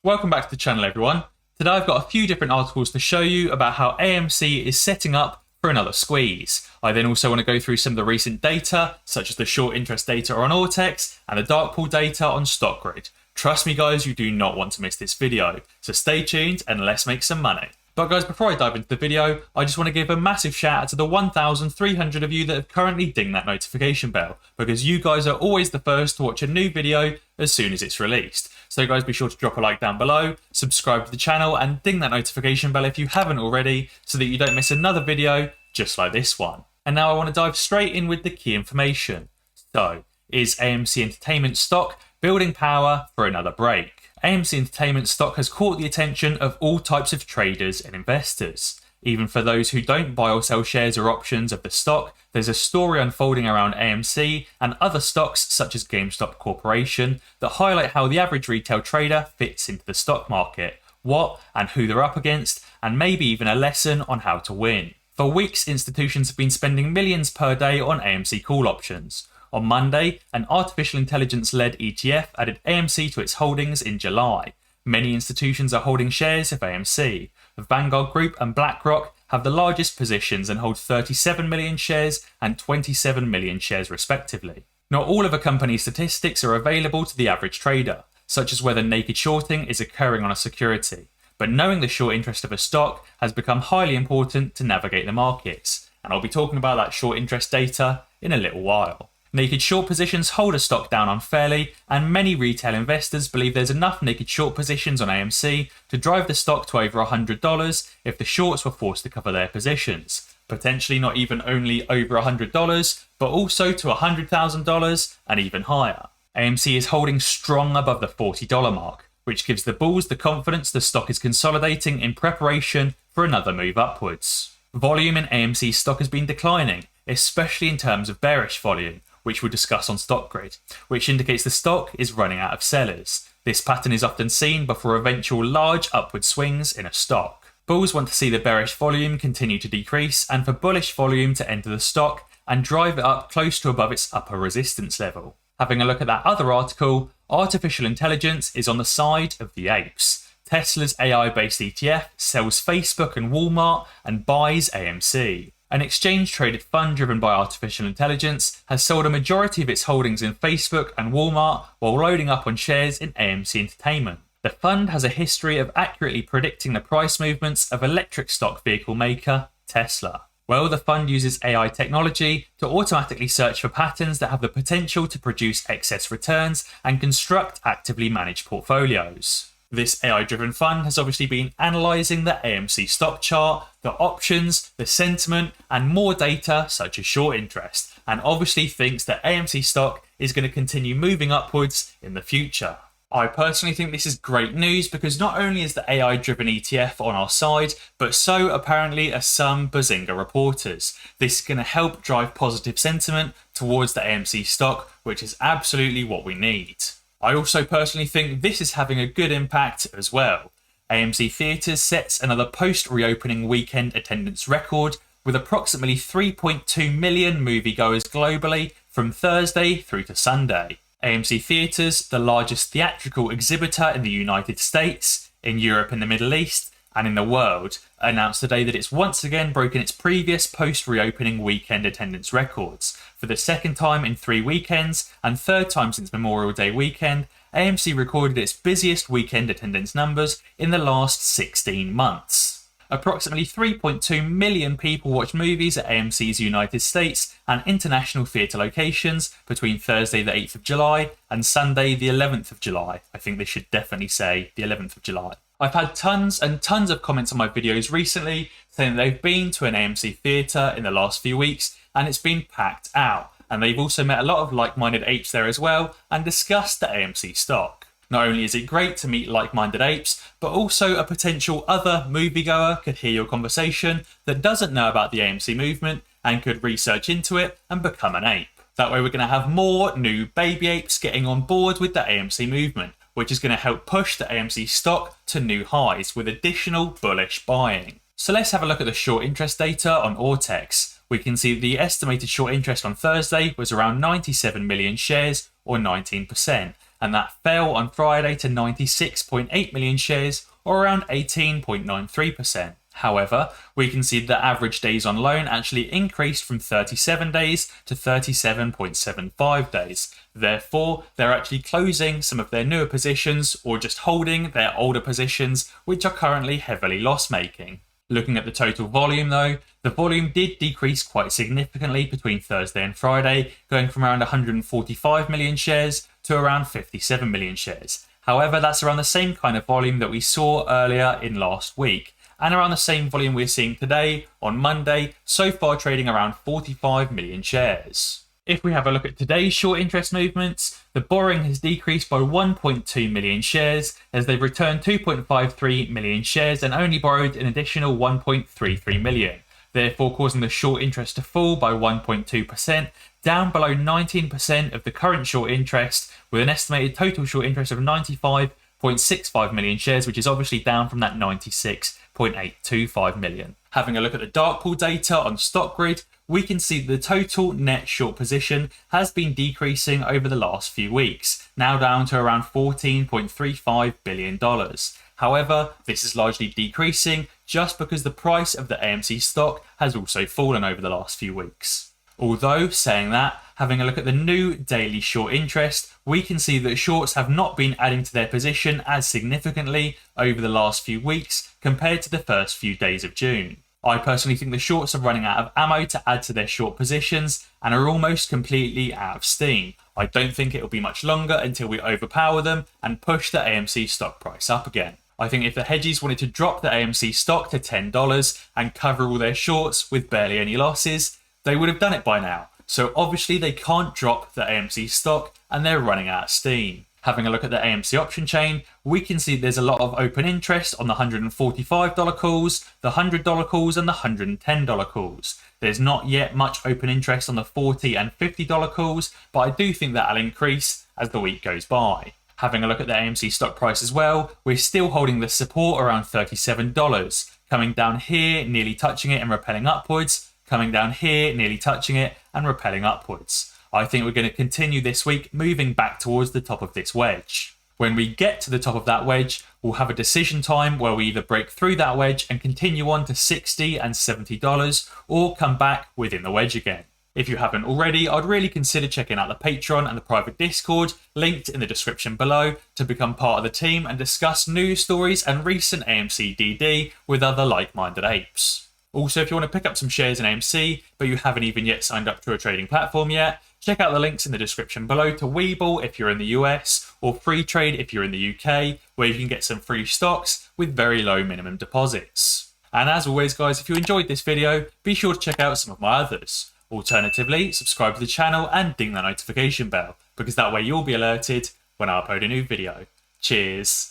Welcome back to the channel, everyone. Today I've got a few different articles to show you about how AMC is setting up for another squeeze. I then also want to go through some of the recent data, such as the short interest data on Ortex and the dark pool data on StockGrid. Trust me guys, you do not want to miss this video, so stay tuned and let's make some money. But guys, before I dive into the video, I just want to give a massive shout out to the 1,300 of you that have currently dinged that notification bell, because you guys are always the first to watch a new video as soon as it's released. So guys, be sure to drop a like down below, subscribe to the channel and ding that notification bell if you haven't already, so that you don't miss another video just like this one. And now I want to dive straight in with the key information. So, is AMC Entertainment stock building power for another break? AMC Entertainment stock has caught the attention of all types of traders and investors. Even for those who don't buy or sell shares or options of the stock, there's a story unfolding around AMC and other stocks such as GameStop Corporation that highlight how the average retail trader fits into the stock market, what and who they're up against, and maybe even a lesson on how to win. For weeks, institutions have been spending millions per day on AMC call options. On Monday, an artificial intelligence-led ETF added AMC to its holdings in July. Many institutions are holding shares of AMC. The Vanguard Group and BlackRock have the largest positions and hold 37 million shares and 27 million shares respectively. Not all of a company's statistics are available to the average trader, such as whether naked shorting is occurring on a security. But knowing the short interest of a stock has become highly important to navigate the markets, and I'll be talking about that short interest data in a little while. Naked short positions hold a stock down unfairly, and many retail investors believe there's enough naked short positions on AMC to drive the stock to over $100 if the shorts were forced to cover their positions. Potentially not even only over $100, but also to $100,000 and even higher. AMC is holding strong above the $40 mark, which gives the bulls the confidence the stock is consolidating in preparation for another move upwards. Volume in AMC stock has been declining, especially in terms of bearish volume, which we'll discuss on StockGrid, which indicates the stock is running out of sellers. This pattern is often seen before eventual large upward swings in a stock. Bulls want to see the bearish volume continue to decrease and for bullish volume to enter the stock and drive it up close to above its upper resistance level. Having a look at that other article, artificial intelligence is on the side of the apes. Tesla's AI-based ETF sells Facebook and Walmart and buys AMC. An exchange-traded fund driven by artificial intelligence has sold a majority of its holdings in Facebook and Walmart while loading up on shares in AMC Entertainment. The fund has a history of accurately predicting the price movements of electric stock vehicle maker Tesla. Well, the fund uses AI technology to automatically search for patterns that have the potential to produce excess returns and construct actively managed portfolios. This AI-driven fund has obviously been analysing the AMC stock chart, the options, the sentiment, and more data such as short interest, and obviously thinks that AMC stock is going to continue moving upwards in the future. I personally think this is great news because not only is the AI-driven ETF on our side, but so apparently are some Bazinga reporters. This is going to help drive positive sentiment towards the AMC stock, which is absolutely what we need. I also personally think this is having a good impact as well. AMC Theatres sets another post-reopening weekend attendance record with approximately 3.2 million moviegoers globally from Thursday through to Sunday. AMC Theatres, the largest theatrical exhibitor in the United States, in Europe and the Middle East, and in the world, announced today that it's once again broken its previous post-reopening weekend attendance records. For the second time in 3 weekends, and third time since Memorial Day weekend, AMC recorded its busiest weekend attendance numbers in the last 16 months. Approximately 3.2 million people watched movies at AMC's United States and international theatre locations between Thursday the 8th of July and Sunday the 11th of July. I think they should definitely say the 11th of July. I've had tons and tons of comments on my videos recently saying that they've been to an AMC theatre in the last few weeks and it's been packed out. And they've also met a lot of like-minded apes there as well and discussed the AMC stock. Not only is it great to meet like-minded apes, but also a potential other moviegoer could hear your conversation that doesn't know about the AMC movement and could research into it and become an ape. That way we're going to have more new baby apes getting on board with the AMC movement, which is going to help push the AMC stock to new highs with additional bullish buying. So let's have a look at the short interest data on Ortex. We can see the estimated short interest on Thursday was around 97 million shares or 19%, and that fell on Friday to 96.8 million shares, or around 18.93%. However, we can see that average days on loan actually increased from 37 days to 37.75 days. Therefore, they're actually closing some of their newer positions or just holding their older positions, which are currently heavily loss-making. Looking at the total volume though, the volume did decrease quite significantly between Thursday and Friday, going from around 145 million shares to around 57 million shares. However, that's around the same kind of volume that we saw earlier in last week, and around the same volume we're seeing today on Monday, so far trading around 45 million shares. If we have a look at today's short interest movements, the borrowing has decreased by 1.2 million shares as they've returned 2.53 million shares and only borrowed an additional 1.33 million, therefore causing the short interest to fall by 1.2%, down below 19% of the current short interest, with an estimated total short interest of 95.65 million shares, which is obviously down from that 96.825 million. Having a look at the dark pool data on StockGrid, we can see the total net short position has been decreasing over the last few weeks, now down to around $14.35 billion. However, this is largely decreasing just because the price of the AMC stock has also fallen over the last few weeks. Although, saying that, having a look at the new daily short interest, we can see that shorts have not been adding to their position as significantly over the last few weeks compared to the first few days of June. I personally think the shorts are running out of ammo to add to their short positions and are almost completely out of steam. I don't think it will be much longer until we overpower them and push the AMC stock price up again. I think if the hedgies wanted to drop the AMC stock to $10 and cover all their shorts with barely any losses, they would have done it by now. So obviously they can't drop the AMC stock and they're running out of steam. Having a look at the AMC option chain, we can see there's a lot of open interest on the $145 calls, the $100 calls and the $110 calls. There's not yet much open interest on the $40 and $50 calls, but I do think that'll increase as the week goes by. Having a look at the AMC stock price as well, we're still holding the support around $37, coming down here, nearly touching it and repelling upwards, coming down here, nearly touching it and repelling upwards. I think we're going to continue this week moving back towards the top of this wedge. When we get to the top of that wedge, we'll have a decision time where we either break through that wedge and continue on to $60 and $70 or come back within the wedge again. If you haven't already, I'd really consider checking out the Patreon and the private Discord linked in the description below to become part of the team and discuss news stories and recent AMC DD with other like-minded apes. Also, if you want to pick up some shares in AMC, but you haven't even yet signed up to a trading platform yet, check out the links in the description below to Webull if you're in the US, or Free Trade if you're in the UK, where you can get some free stocks with very low minimum deposits. And as always guys, if you enjoyed this video, be sure to check out some of my others. Alternatively, subscribe to the channel and ding the notification bell, because that way you'll be alerted when I upload a new video. Cheers!